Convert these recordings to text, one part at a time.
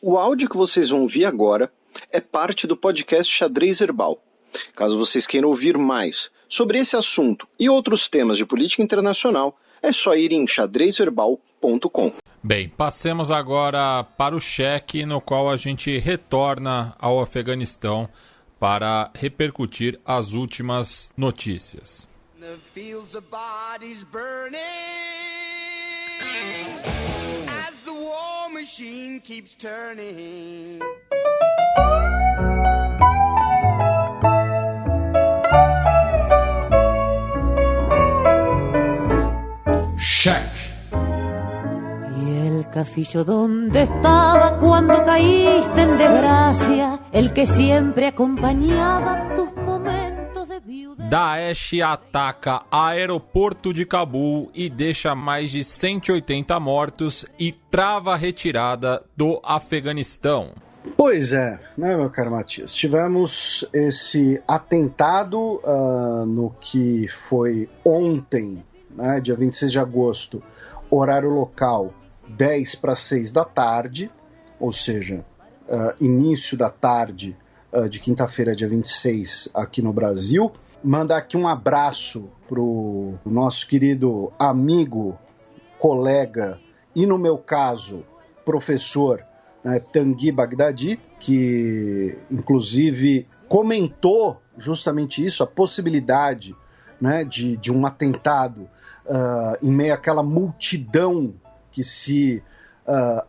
O áudio que vocês vão ouvir agora é parte do podcast Xadrez Herbal. Caso vocês queiram ouvir mais sobre esse assunto e outros temas de política internacional, é só ir em xadrezverbal.com. Bem, passemos agora para o cheque, no qual a gente retorna ao Afeganistão para repercutir as últimas notícias. The fields of bodies burning as the war machine keeps turning. Cheque. Y el cafillo donde estaba cuando caíste en desgracia, el que siempre acompañaba tus momentos de viudez. Daesh ataca aeroporto de Cabul e deixa mais de 180 mortos e trava a retirada do Afeganistão. Pois é, né, meu caro Matias? Tivemos esse atentado no que foi ontem, né, dia 26 de agosto, horário local, 10 para 6 da tarde, ou seja, início da tarde de quinta-feira, dia 26, aqui no Brasil. Mandar aqui um abraço pro nosso querido amigo, colega e, no meu caso, professor, né, Tanguy Bagdadi, que inclusive comentou justamente isso, a possibilidade, né, de um atentado em meio àquela multidão que se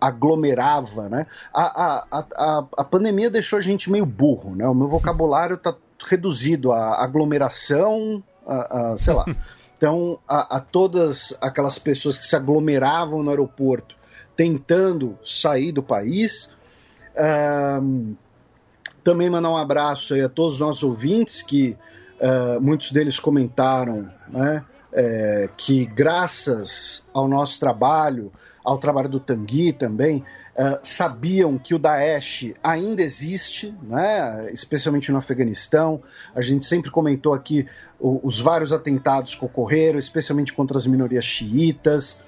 aglomerava, né? A pandemia deixou a gente meio burro, né? O meu vocabulário está reduzido à aglomeração, sei lá. Então, a todas aquelas pessoas que se aglomeravam no aeroporto tentando sair do país. Também mandar um abraço aí a todos os nossos ouvintes, que muitos deles comentaram, né, que graças ao nosso trabalho, ao trabalho do Tanguy também, sabiam que o Daesh ainda existe, né, especialmente no Afeganistão. A gente sempre comentou aqui os vários atentados que ocorreram, especialmente contra as minorias xiitas.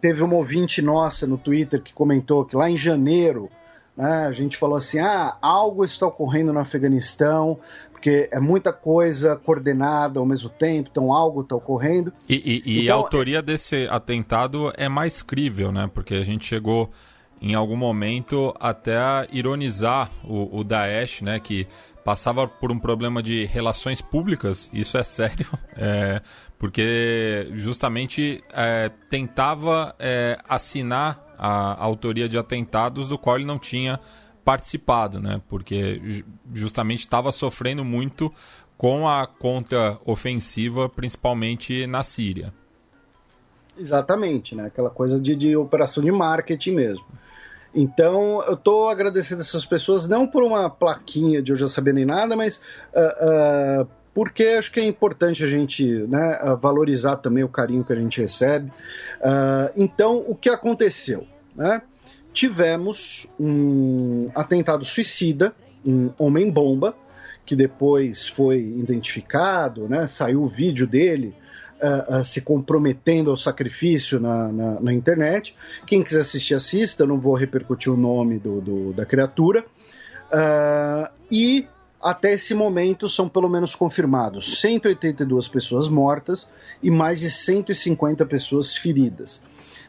Teve uma ouvinte nossa no Twitter que comentou que lá em janeiro, né, a gente falou assim, algo está ocorrendo no Afeganistão, porque é muita coisa coordenada ao mesmo tempo, então algo está ocorrendo. E então, a autoria desse atentado é mais crível, né? Porque a gente chegou em algum momento até a ironizar o Daesh, né? Que passava por um problema de relações públicas, isso é sério, porque justamente tentava assinar a autoria de atentados do qual ele não tinha participado, né? Porque justamente estava sofrendo muito com a contra-ofensiva, principalmente na Síria. Exatamente, né? Aquela coisa de operação de marketing mesmo. Então, eu estou agradecendo essas pessoas, não por uma plaquinha de eu já saber nem nada, mas porque acho que é importante a gente, né, valorizar também o carinho que a gente recebe. Então, o que aconteceu, né? Tivemos um atentado suicida, um homem-bomba, que depois foi identificado, né? Saiu o vídeo dele se comprometendo ao sacrifício na internet. Quem quiser assistir, assista, eu não vou repercutir o nome da criatura. E até esse momento são pelo menos confirmados 182 pessoas mortas e mais de 150 pessoas feridas.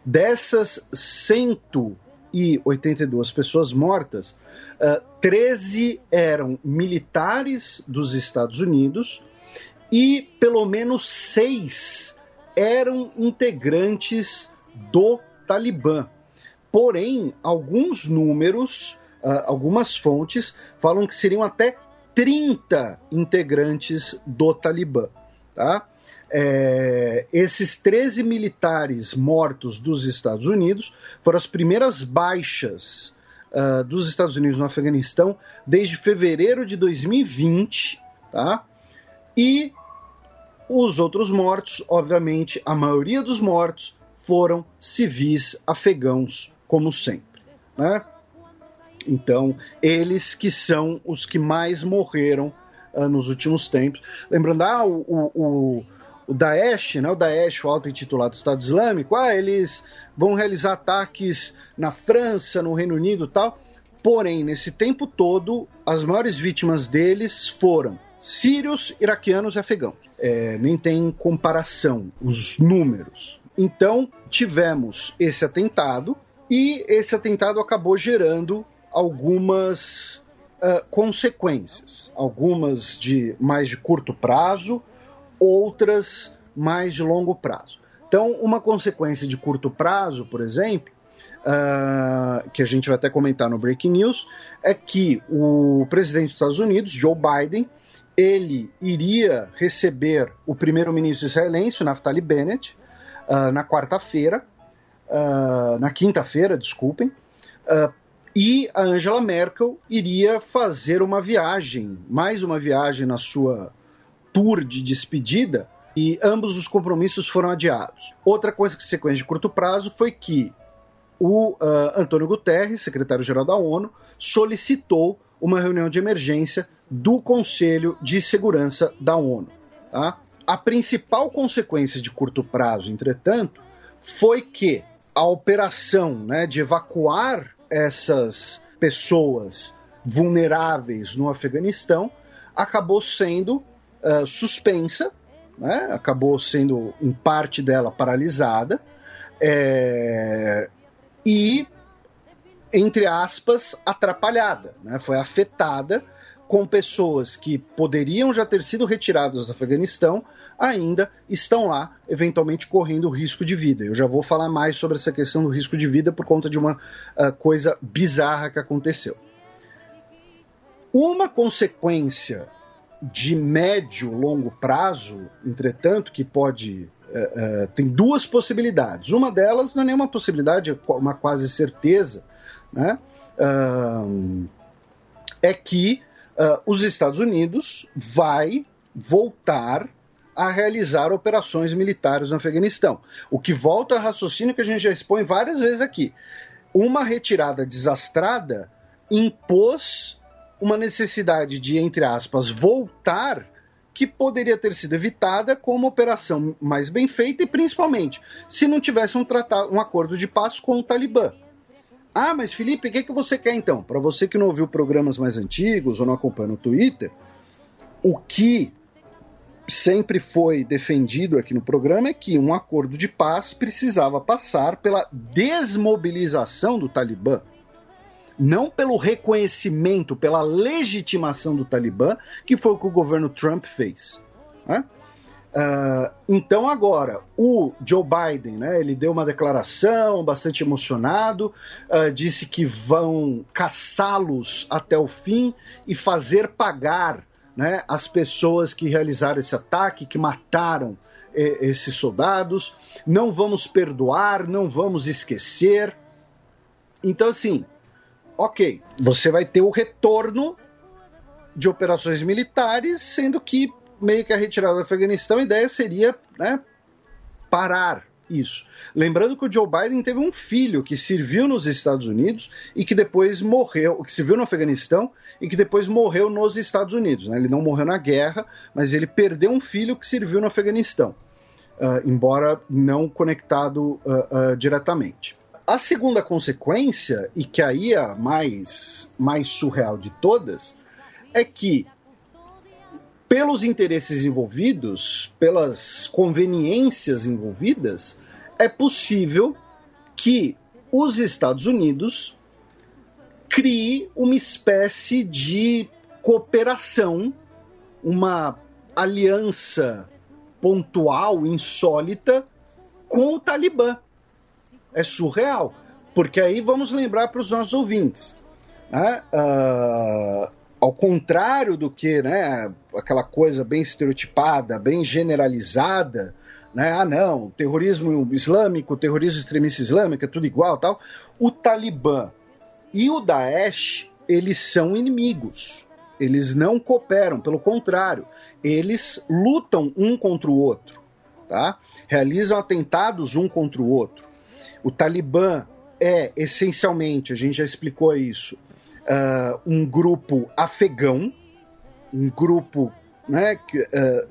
Dessas 182 pessoas mortas, 13 eram militares dos Estados Unidos e pelo menos 6 eram integrantes do Talibã. Porém, alguns números, algumas fontes falam que seriam até 30 integrantes do Talibã, tá? Esses 13 militares mortos dos Estados Unidos foram as primeiras baixas dos Estados Unidos no Afeganistão desde fevereiro de 2020, tá? E os outros mortos, obviamente, a maioria dos mortos foram civis afegãos, como sempre, né? Então, eles que são os que mais morreram nos últimos tempos. Lembrando, o Daesh, né, o auto-intitulado Estado Islâmico, eles vão realizar ataques na França, no Reino Unido e tal. Porém, nesse tempo todo, as maiores vítimas deles foram sírios, iraquianos e afegãos. Nem tem comparação, os números. Então, tivemos esse atentado, e esse atentado acabou gerando algumas consequências. Algumas mais de curto prazo, outras mais de longo prazo. Então, uma consequência de curto prazo, por exemplo, que a gente vai até comentar no Breaking News, é que o presidente dos Estados Unidos, Joe Biden, ele iria receber o primeiro-ministro israelense, Naftali Bennett, na quinta-feira, desculpem, e a Angela Merkel iria fazer mais uma viagem na sua tour de despedida, e ambos os compromissos foram adiados. Outra consequência de curto prazo foi que o Antônio Guterres, secretário-geral da ONU, solicitou uma reunião de emergência do Conselho de Segurança da ONU. Tá? A principal consequência de curto prazo, entretanto, foi que a operação, né, de evacuar essas pessoas vulneráveis no Afeganistão acabou sendo suspensa, né, acabou sendo, em parte dela, paralisada, e, entre aspas, atrapalhada, né? Foi afetada, com pessoas que poderiam já ter sido retiradas do Afeganistão, ainda estão lá, eventualmente correndo risco de vida. Eu já vou falar mais sobre essa questão do risco de vida por conta de uma coisa bizarra que aconteceu. Uma consequência de médio, longo prazo, entretanto, que pode... tem duas possibilidades. Uma delas não é nenhuma possibilidade, é uma quase certeza, né? É que os Estados Unidos vai voltar a realizar operações militares no Afeganistão. O que volta ao raciocínio que a gente já expõe várias vezes aqui. Uma retirada desastrada impôs uma necessidade de, entre aspas, voltar, que poderia ter sido evitada com uma operação mais bem feita e, principalmente, se não tivesse um acordo de paz com o Talibã. Mas Felipe, o que você quer então? Para você que não ouviu programas mais antigos ou não acompanha no Twitter, o que sempre foi defendido aqui no programa é que um acordo de paz precisava passar pela desmobilização do Talibã, não pelo reconhecimento, pela legitimação do Talibã, que foi o que o governo Trump fez. Né? Então agora, o Joe Biden, né, ele deu uma declaração bastante emocionado, disse que vão caçá-los até o fim e fazer pagar, né, as pessoas que realizaram esse ataque, que mataram esses soldados. Não vamos perdoar, não vamos esquecer. Então assim, ok, você vai ter o retorno de operações militares, sendo que meio que a retirada do Afeganistão, a ideia seria, né, parar isso. Lembrando que o Joe Biden teve um filho que serviu nos Estados Unidos e que depois morreu, que serviu no Afeganistão e que depois morreu nos Estados Unidos. Né? Ele não morreu na guerra, mas ele perdeu um filho que serviu no Afeganistão, embora não conectado diretamente. A segunda consequência, e que aí é a mais surreal de todas, é que pelos interesses envolvidos, pelas conveniências envolvidas, é possível que os Estados Unidos crie uma espécie de cooperação, uma aliança pontual, insólita, com o Talibã. É surreal, porque aí vamos lembrar para os nossos ouvintes, né? Ao contrário do que, né, aquela coisa bem estereotipada, bem generalizada, né, não, terrorismo islâmico, terrorismo extremista islâmico, é tudo igual, tal. O Talibã e o Daesh, eles são inimigos, eles não cooperam, pelo contrário, eles lutam um contra o outro, tá? Realizam atentados um contra o outro. O Talibã é, essencialmente, a gente já explicou isso, um grupo afegão, um grupo, né,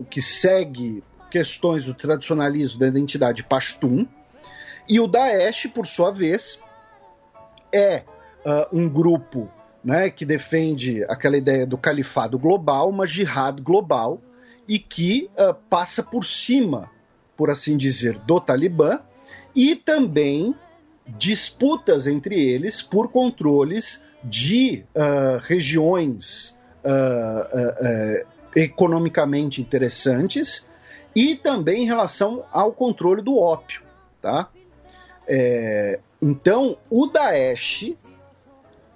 que segue questões do tradicionalismo da identidade pashtun, e o Daesh, por sua vez, é um grupo, né, que defende aquela ideia do califado global, uma jihad global, e que passa por cima, por assim dizer, do Talibã, e também disputas entre eles por controles de regiões economicamente interessantes e também em relação ao controle do ópio, tá? Então, o Daesh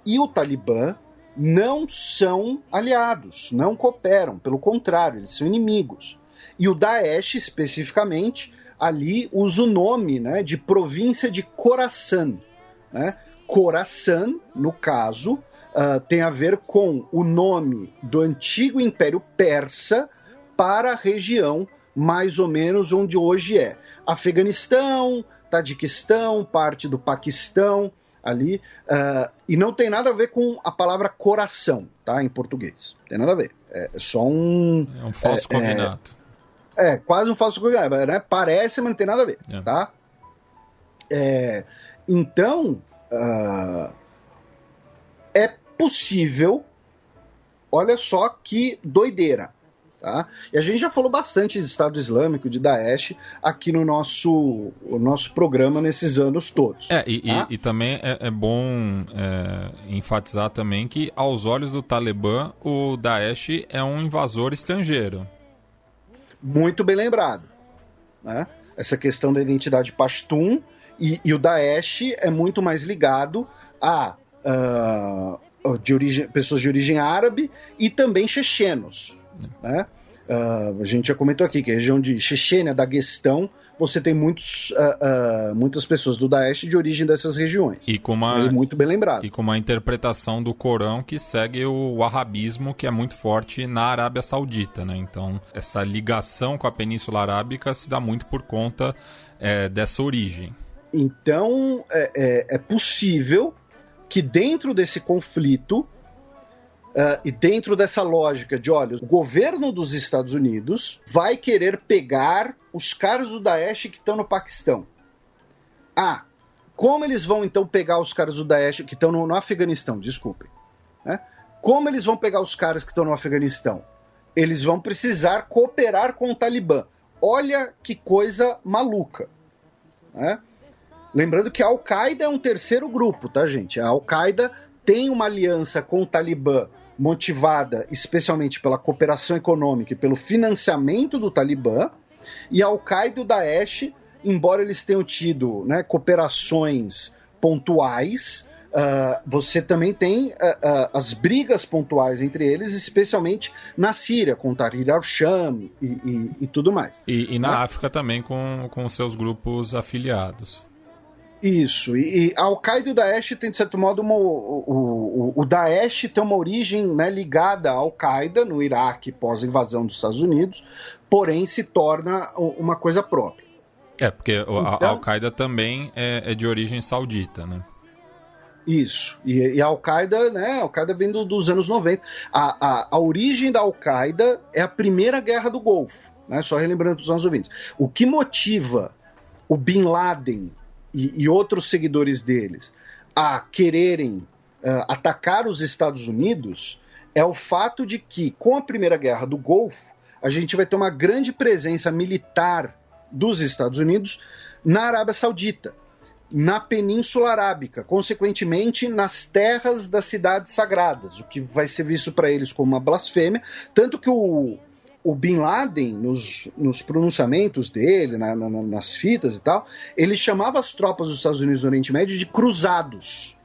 e o Talibã não são aliados, não cooperam, pelo contrário, eles são inimigos. E o Daesh, especificamente, ali usa o nome, né, de província de Khorasan, né? Khorasan, no caso, tem a ver com o nome do antigo Império Persa para a região mais ou menos onde hoje é Afeganistão, Tadiquistão, parte do Paquistão, ali, e não tem nada a ver com a palavra coração, tá, em português. Tem nada a ver. É só um... É um falso cognato. Quase um falso cognato, né? Parece, mas não tem nada a ver, tá? Então, é possível, olha só que doideira, tá? E a gente já falou bastante de Estado Islâmico, de Daesh, aqui no nosso programa nesses anos todos. Tá? E também é bom enfatizar também que, aos olhos do Talibã, o Daesh é um invasor estrangeiro. Muito bem lembrado, né? Essa questão da identidade pashtun, e o Daesh é muito mais ligado a pessoas de origem árabe e também chechenos, né? A gente já comentou aqui que a região de Chechênia, Daguestão, você tem muitas pessoas do Daesh de origem dessas regiões. E com muito bem lembrado. E com uma interpretação do Corão que segue o wahhabismo, que é muito forte na Arábia Saudita, né? Então, essa ligação com a Península Arábica se dá muito por conta dessa origem. Então, é possível que dentro desse conflito e dentro dessa lógica de, olha, o governo dos Estados Unidos vai querer pegar os caras do Daesh que estão no Paquistão. Como eles vão então pegar os caras do Daesh que estão no Afeganistão, desculpem, né? Como eles vão pegar os caras que estão no Afeganistão? Eles vão precisar cooperar com o Talibã. Olha que coisa maluca, né? Lembrando que a Al-Qaeda é um terceiro grupo, tá, gente? A Al-Qaeda tem uma aliança com o Talibã motivada especialmente pela cooperação econômica e pelo financiamento do Talibã, e a Al-Qaeda e o Daesh, embora eles tenham tido, né, cooperações pontuais, você também tem as brigas pontuais entre eles, especialmente na Síria, com Tahrir al-Sham e tudo mais. E na África também com seus grupos afiliados. Isso, e a Al-Qaeda e o Daesh tem, de certo modo, o Daesh tem uma origem, né, ligada à Al-Qaeda no Iraque pós-invasão dos Estados Unidos, porém se torna uma coisa própria. Porque a Al-Qaeda também é de origem saudita, né? Isso, e a Al-Qaeda, né, a Al-Qaeda vem dos anos 90. A origem da Al-Qaeda é a primeira guerra do Golfo, né, só relembrando dos anos 90. O que motiva o Bin Laden e outros seguidores deles a quererem atacar os Estados Unidos é o fato de que, com a Primeira Guerra do Golfo, a gente vai ter uma grande presença militar dos Estados Unidos na Arábia Saudita, na Península Arábica, consequentemente nas terras das cidades sagradas, o que vai ser visto para eles como uma blasfêmia, tanto que o Bin Laden, nos pronunciamentos dele, nas fitas e tal, ele chamava as tropas dos Estados Unidos no Oriente Médio de cruzados,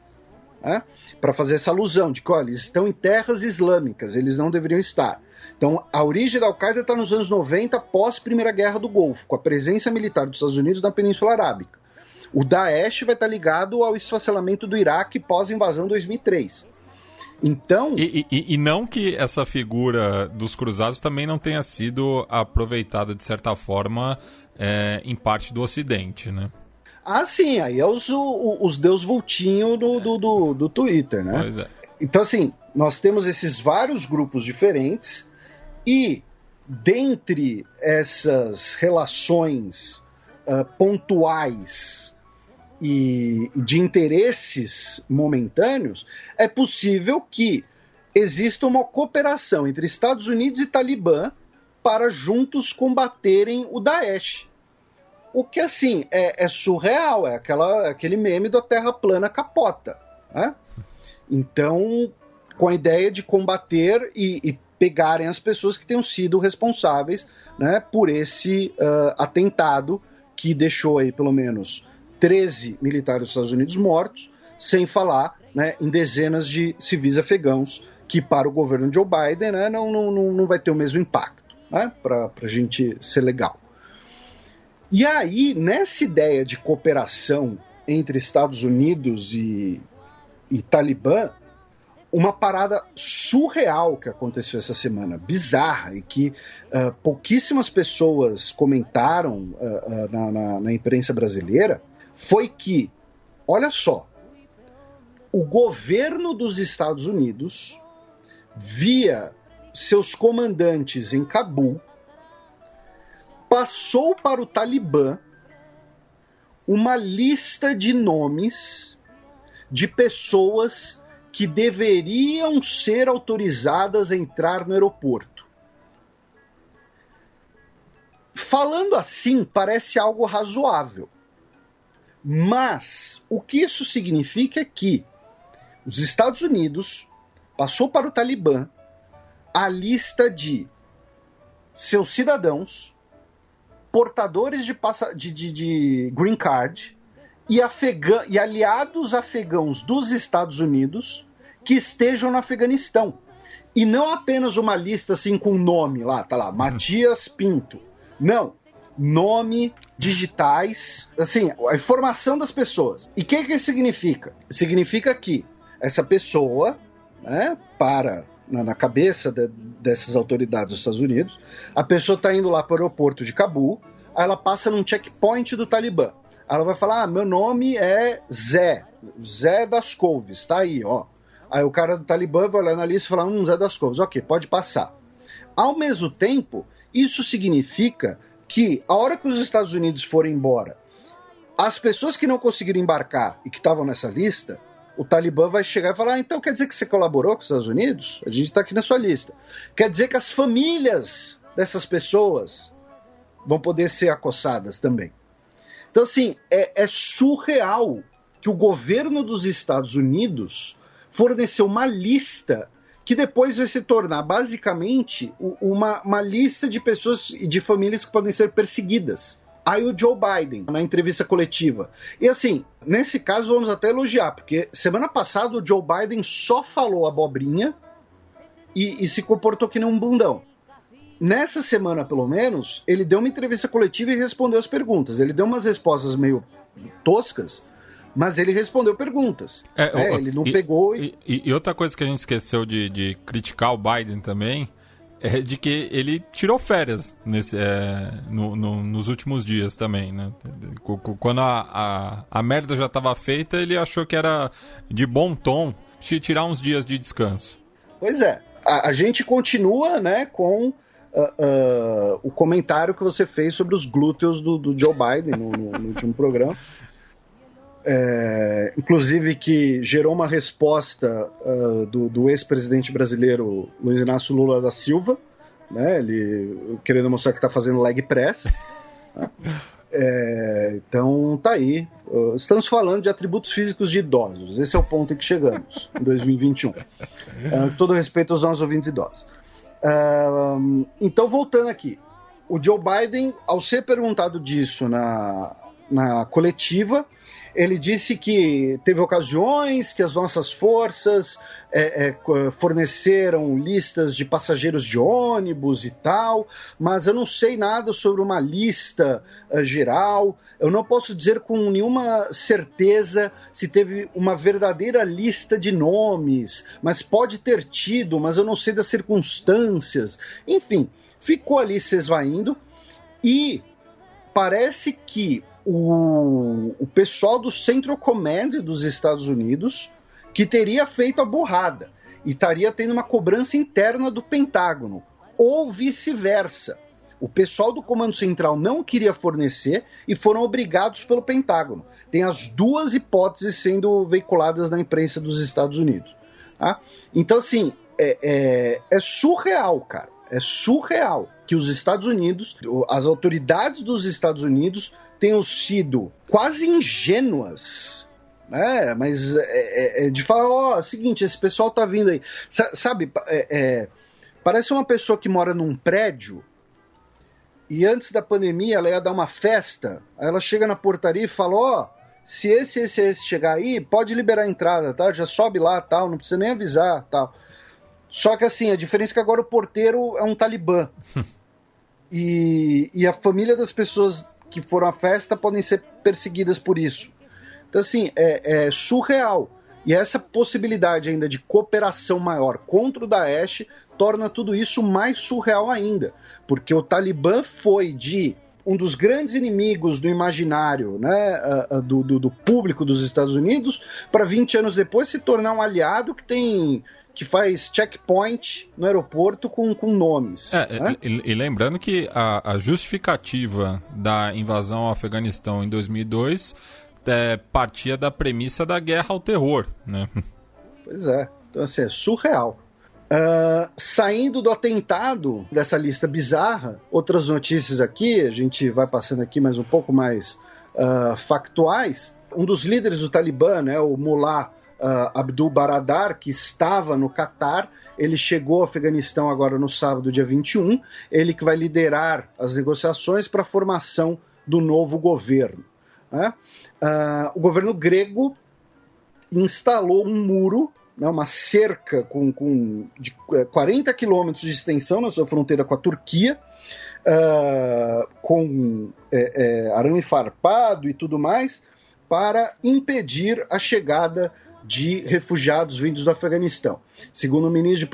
né? Para fazer essa alusão de que, olha, eles estão em terras islâmicas, eles não deveriam estar. Então, a origem da Al-Qaeda está nos anos 90, pós Primeira Guerra do Golfo, com a presença militar dos Estados Unidos na Península Arábica. O Daesh vai estar ligado ao esfacelamento do Iraque pós-invasão 2003. Então... E não que essa figura dos cruzados também não tenha sido aproveitada, de certa forma, em parte do Ocidente, né? Sim, aí é os Deus Vultinho do Twitter, né? Pois é. Então, assim, nós temos esses vários grupos diferentes e dentre essas relações pontuais e de interesses momentâneos, é possível que exista uma cooperação entre Estados Unidos e Talibã para juntos combaterem o Daesh. O que, assim, é surreal, é aquele meme da Terra plana capota, né? Então, com a ideia de combater e pegarem as pessoas que tenham sido responsáveis, né, por esse atentado que deixou aí pelo menos 13 militares dos Estados Unidos mortos, sem falar, né, em dezenas de civis afegãos, que para o governo Joe Biden, né, não vai ter o mesmo impacto, né, para a gente ser legal. E aí, nessa ideia de cooperação entre Estados Unidos e Talibã, uma parada surreal que aconteceu essa semana, bizarra, e que pouquíssimas pessoas comentaram na imprensa brasileira, foi que, olha só, o governo dos Estados Unidos, via seus comandantes em Cabul, passou para o Talibã uma lista de nomes de pessoas que deveriam ser autorizadas a entrar no aeroporto. Falando assim, parece algo razoável. Mas o que isso significa é que os Estados Unidos passou para o Talibã a lista de seus cidadãos, portadores de green card e aliados afegãos dos Estados Unidos que estejam no Afeganistão. E não apenas uma lista assim com nome lá, tá lá, Matias Pinto. Não, nome, digitais, assim, a informação das pessoas. E o que significa? Significa que essa pessoa, né, na cabeça dessas autoridades dos Estados Unidos, a pessoa está indo lá para o aeroporto de Cabul, aí ela passa num checkpoint do Talibã. Ela vai falar, meu nome é Zé das Couves, tá aí, ó. Aí o cara do Talibã vai olhar na lista e falar, Zé das Couves, ok, pode passar. Ao mesmo tempo, isso significa que a hora que os Estados Unidos forem embora, as pessoas que não conseguiram embarcar e que estavam nessa lista, o Talibã vai chegar e falar, então quer dizer que você colaborou com os Estados Unidos? A gente está aqui na sua lista. Quer dizer que as famílias dessas pessoas vão poder ser acossadas também. Então, assim, é surreal que o governo dos Estados Unidos forneceu uma lista que depois vai se tornar, basicamente, uma lista de pessoas e de famílias que podem ser perseguidas. Aí o Joe Biden, na entrevista coletiva. E assim, nesse caso vamos até elogiar, porque semana passada o Joe Biden só falou abobrinha e se comportou que nem um bundão. Nessa semana, pelo menos, ele deu uma entrevista coletiva e respondeu as perguntas. Ele deu umas respostas meio toscas, mas ele respondeu perguntas. Ele não pegou... E outra coisa que a gente esqueceu de criticar o Biden também é de que ele tirou férias nos últimos dias também, né? Quando a merda já estava feita, ele achou que era de bom tom tirar uns dias de descanso. Pois é. A gente continua, né, com... o comentário que você fez sobre os glúteos do Joe Biden no último programa, inclusive que gerou uma resposta do ex-presidente brasileiro Luiz Inácio Lula da Silva, né, ele querendo mostrar que está fazendo leg press, né? Então tá aí, estamos falando de atributos físicos de idosos, esse é o ponto em que chegamos em 2021, todo respeito aos nossos ouvintes idosos. Então, voltando aqui, o Joe Biden, ao ser perguntado disso na coletiva, ele disse que teve ocasiões que as nossas forças forneceram listas de passageiros de ônibus e tal, mas eu não sei nada sobre uma lista geral, eu não posso dizer com nenhuma certeza se teve uma verdadeira lista de nomes, mas pode ter tido, mas eu não sei das circunstâncias. Enfim, ficou ali se esvaindo e parece que o pessoal do Central Command dos Estados Unidos que teria feito a burrada e estaria tendo uma cobrança interna do Pentágono. ou vice-versa. O pessoal do Comando Central não queria fornecer e foram obrigados pelo Pentágono. Tem as duas hipóteses sendo veiculadas na imprensa dos Estados Unidos. Tá? Então, assim, é surreal, cara. É surreal que os Estados Unidos, as autoridades dos Estados Unidos tenham sido quase ingênuas, né? Mas de falar, seguinte, esse pessoal tá vindo aí. Sabe, parece uma pessoa que mora num prédio e antes da pandemia ela ia dar uma festa, aí ela chega na portaria e fala, se esse chegar aí, pode liberar a entrada, tá? Já sobe lá, tal, não precisa nem avisar, tal. Só que assim, a diferença é que agora o porteiro é um talibã. E a família das pessoas que foram à festa podem ser perseguidas por isso. Então assim, é surreal. E essa possibilidade ainda de cooperação maior contra o Daesh torna tudo isso mais surreal ainda. Porque o Talibã foi de um dos grandes inimigos do imaginário, né, do público dos Estados Unidos, para 20 anos depois se tornar um aliado que faz checkpoint no aeroporto com nomes. Né? E lembrando que a justificativa da invasão ao Afeganistão em 2002 partia da premissa da guerra ao terror. Né? Pois é. Então, assim, é surreal. Saindo do atentado, dessa lista bizarra, outras notícias aqui, a gente vai passando aqui mais um pouco mais factuais. Um dos líderes do Talibã, né, o Mullah Abdul Baradar, que estava no Catar, ele chegou ao Afeganistão agora no sábado, dia 21, ele que vai liderar as negociações para a formação do novo governo. Né? O governo grego instalou um muro, né, uma cerca de 40 quilômetros de extensão na sua fronteira com a Turquia, com arame farpado e tudo mais, para impedir a chegada de refugiados vindos do Afeganistão. Segundo o ministro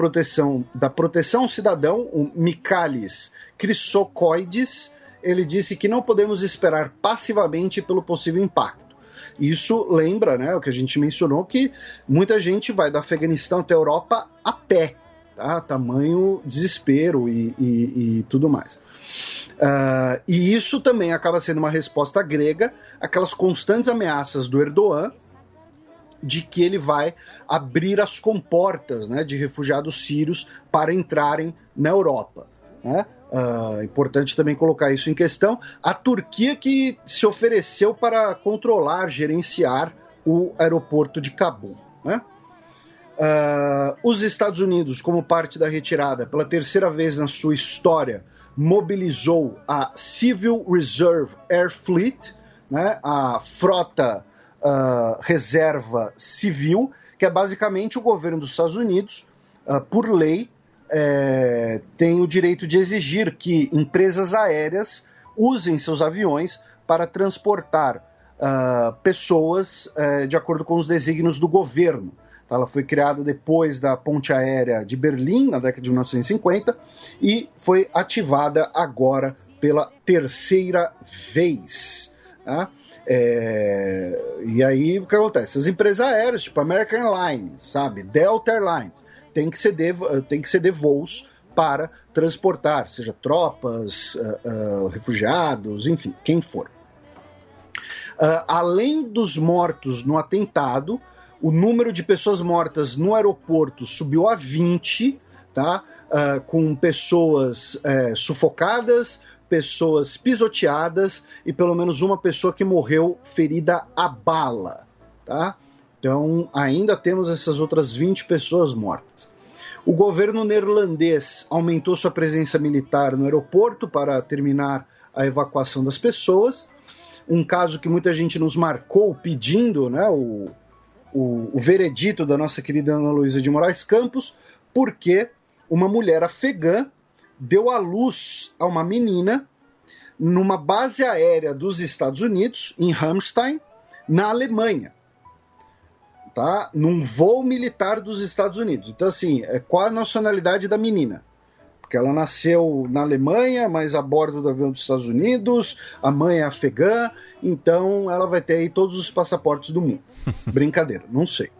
da Proteção Cidadão, o Michalis Chrysokoidis, ele disse que não podemos esperar passivamente pelo possível impacto. Isso lembra, né, o que a gente mencionou, que muita gente vai do Afeganistão até a Europa a pé, tá? Tamanho desespero e tudo mais. E isso também acaba sendo uma resposta grega àquelas constantes ameaças do Erdogan de que ele vai abrir as comportas, né, de refugiados sírios para entrarem na Europa. Né? Importante também colocar isso em questão. A Turquia que se ofereceu para controlar, gerenciar o aeroporto de Cabul. Né? Os Estados Unidos, como parte da retirada, pela terceira vez na sua história, mobilizou a Civil Reserve Air Fleet, né, a frota reserva civil, que é basicamente o governo dos Estados Unidos, por lei, tem o direito de exigir que empresas aéreas usem seus aviões para transportar pessoas de acordo com os desígnios do governo. Ela foi criada depois da ponte aérea de Berlim, na década de 1950, e foi ativada agora pela terceira vez. Tá? E aí o que acontece? As empresas aéreas, tipo American Airlines, sabe, Delta Airlines, tem que ceder voos para transportar, seja tropas, refugiados, enfim, quem for. Além dos mortos no atentado, o número de pessoas mortas no aeroporto subiu a 20, tá? Com pessoas sufocadas, pessoas pisoteadas e pelo menos uma pessoa que morreu ferida a bala. Tá? Então, ainda temos essas outras 20 pessoas mortas. O governo neerlandês aumentou sua presença militar no aeroporto para terminar a evacuação das pessoas. Um caso que muita gente nos marcou pedindo, né, o veredito da nossa querida Ana Luísa de Moraes Campos, porque uma mulher afegã deu à luz a uma menina numa base aérea dos Estados Unidos, em Ramstein, na Alemanha. Tá? Num voo militar dos Estados Unidos. Então, assim, qual a nacionalidade da menina? Porque ela nasceu na Alemanha, mas a bordo do avião dos Estados Unidos, a mãe é afegã, então ela vai ter aí todos os passaportes do mundo. Brincadeira, não sei.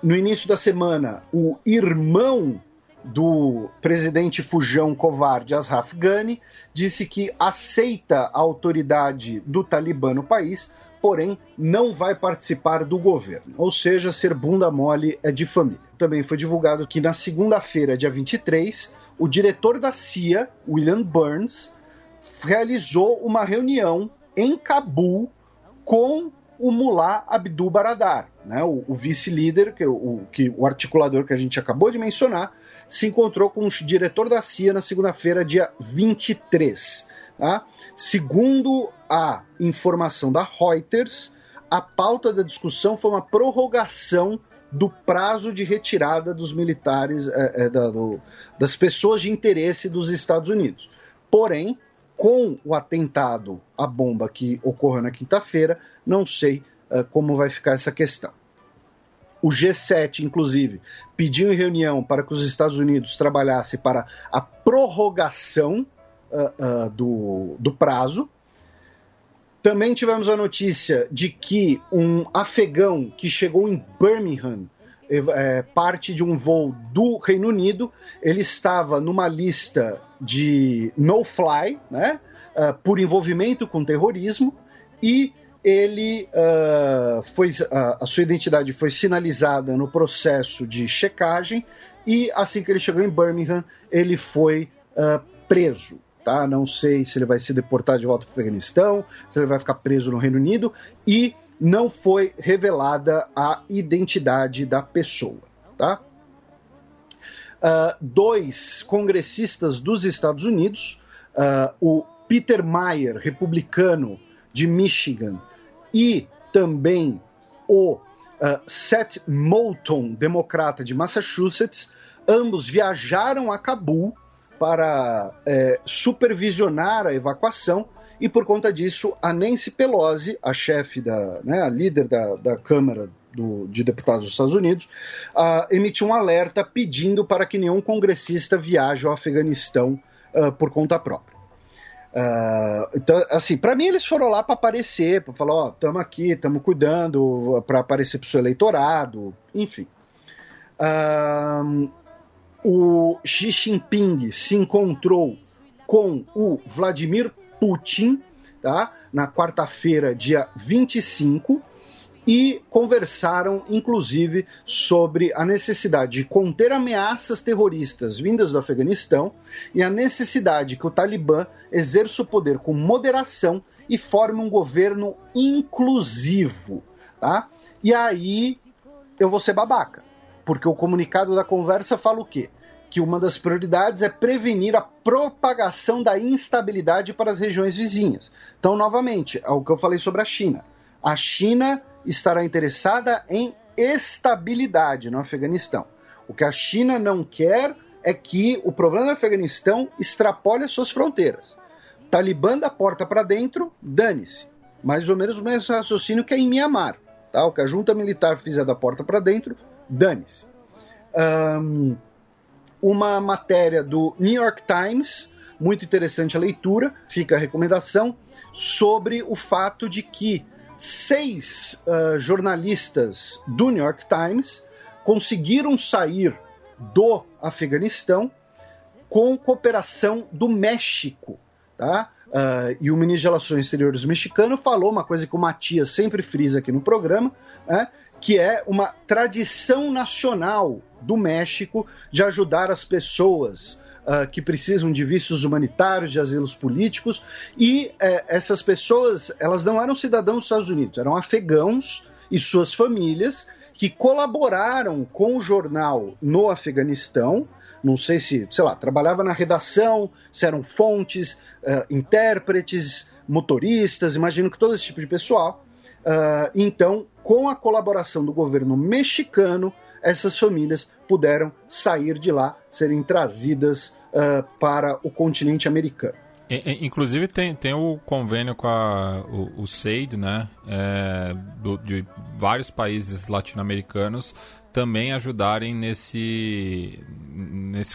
No início da semana, o irmão do presidente fujão covarde Ashraf Ghani, disse que aceita a autoridade do Talibã no país, porém não vai participar do governo. Ou seja, ser bunda mole é de família. Também foi divulgado que na segunda-feira, dia 23, o diretor da CIA, William Burns, realizou uma reunião em Cabul com o Mullah Abdul Baradar, né, o vice-líder, o articulador que a gente acabou de mencionar, se encontrou com o diretor da CIA na segunda-feira, dia 23. Tá? Segundo a informação da Reuters, a pauta da discussão foi uma prorrogação do prazo de retirada dos militares, das pessoas de interesse dos Estados Unidos. Porém, com o atentado à bomba que ocorreu na quinta-feira, não sei como vai ficar essa questão. O G7, inclusive, pediu em reunião para que os Estados Unidos trabalhassem para a prorrogação do prazo. Também tivemos a notícia de que um afegão que chegou em Birmingham, parte de um voo do Reino Unido, ele estava numa lista de no-fly, né, por envolvimento com terrorismo, e ele a sua identidade foi sinalizada no processo de checagem, e assim que ele chegou em Birmingham, ele foi preso. Tá? Não sei se ele vai ser deportado de volta para o Afeganistão, se ele vai ficar preso no Reino Unido, e não foi revelada a identidade da pessoa. Tá? 2 congressistas dos Estados Unidos, o Peter Meijer, republicano de Michigan, e também o Seth Moulton, democrata de Massachusetts, ambos viajaram a Cabul para supervisionar a evacuação, e por conta disso a Nancy Pelosi, a chefe, a líder da Câmara de Deputados dos Estados Unidos, emitiu um alerta pedindo para que nenhum congressista viaje ao Afeganistão por conta própria. Então, assim, para mim eles foram lá para aparecer, para falar, estamos aqui, estamos cuidando, para aparecer para o seu eleitorado, enfim. O Xi Jinping se encontrou com o Vladimir Putin, tá, na quarta-feira, dia 25, e conversaram, inclusive, sobre a necessidade de conter ameaças terroristas vindas do Afeganistão e a necessidade que o Talibã exerça o poder com moderação e forme um governo inclusivo. Tá? E aí eu vou ser babaca, porque o comunicado da conversa fala o quê? Que uma das prioridades é prevenir a propagação da instabilidade para as regiões vizinhas. Então, novamente, é o que eu falei sobre a China. A China estará interessada em estabilidade no Afeganistão. O que a China não quer é que o problema do Afeganistão extrapole as suas fronteiras. Talibã da porta para dentro, dane-se. Mais ou menos o mesmo raciocínio que é em Mianmar. Tá? O que a junta militar fizer da porta para dentro, dane-se. Uma matéria do New York Times, muito interessante a leitura, fica a recomendação, sobre o fato de que 6 jornalistas do New York Times conseguiram sair do Afeganistão com cooperação do México. Tá? E o ministro de Relações Exteriores mexicano falou uma coisa que o Matias sempre frisa aqui no programa, que é uma tradição nacional do México de ajudar as pessoas que precisam de vistos humanitários, de asilos políticos, e essas pessoas, elas não eram cidadãos dos Estados Unidos, eram afegãos e suas famílias que colaboraram com o jornal no Afeganistão. Não sei se, trabalhava na redação, se eram fontes, intérpretes, motoristas, imagino que todo esse tipo de pessoal. Então, com a colaboração do governo mexicano, essas famílias puderam sair de lá, serem trazidas para o continente americano. Inclusive tem o convênio com o SAID, né, de vários países latino-americanos também ajudarem nesse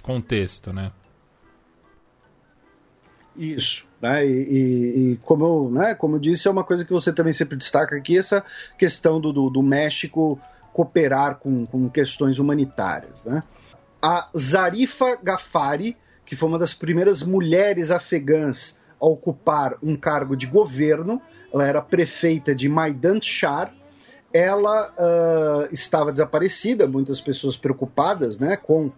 contexto, né? Isso, né? E como eu disse, é uma coisa que você também sempre destaca aqui, essa questão do México cooperar com questões humanitárias, né? a Zarifa Ghafari, que foi uma das primeiras mulheres afegãs a ocupar um cargo de governo. Ela era prefeita de Maidan Shar. Ela estava desaparecida, muitas pessoas preocupadas, né, com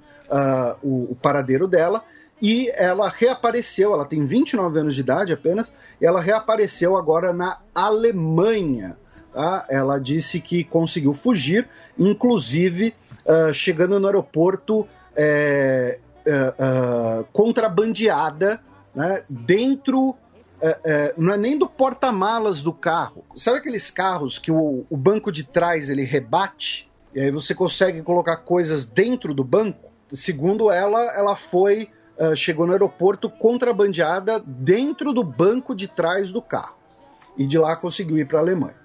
o paradeiro dela, e ela reapareceu. Ela tem 29 anos de idade apenas, e ela reapareceu agora na Alemanha. Tá? Ela disse que conseguiu fugir, inclusive chegando no aeroporto contrabandeada, né, dentro, não é nem do porta-malas do carro. Sabe aqueles carros que o banco de trás ele rebate, e aí você consegue colocar coisas dentro do banco? Segundo ela foi, chegou no aeroporto contrabandeada dentro do banco de trás do carro, e de lá conseguiu ir para a Alemanha.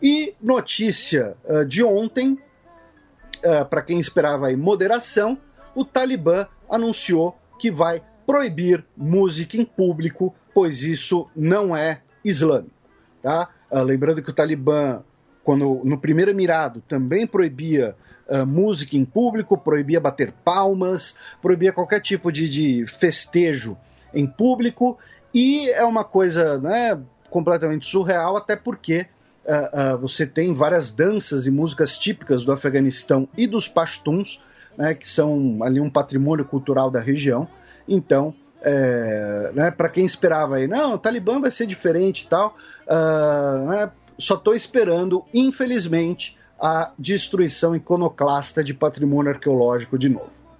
E notícia de ontem, para quem esperava aí moderação, o Talibã anunciou que vai proibir música em público, pois isso não é islâmico. Tá? Lembrando que o Talibã, no primeiro mirado, também proibia música em público, proibia bater palmas, proibia qualquer tipo de festejo em público, e é uma coisa, né, completamente surreal, até porque você tem várias danças e músicas típicas do Afeganistão e dos Pashtuns, né, que são ali um patrimônio cultural da região. Então, né, para quem esperava aí, não, o Talibã vai ser diferente e tal, né, só estou esperando, infelizmente, a destruição iconoclasta de patrimônio arqueológico de novo.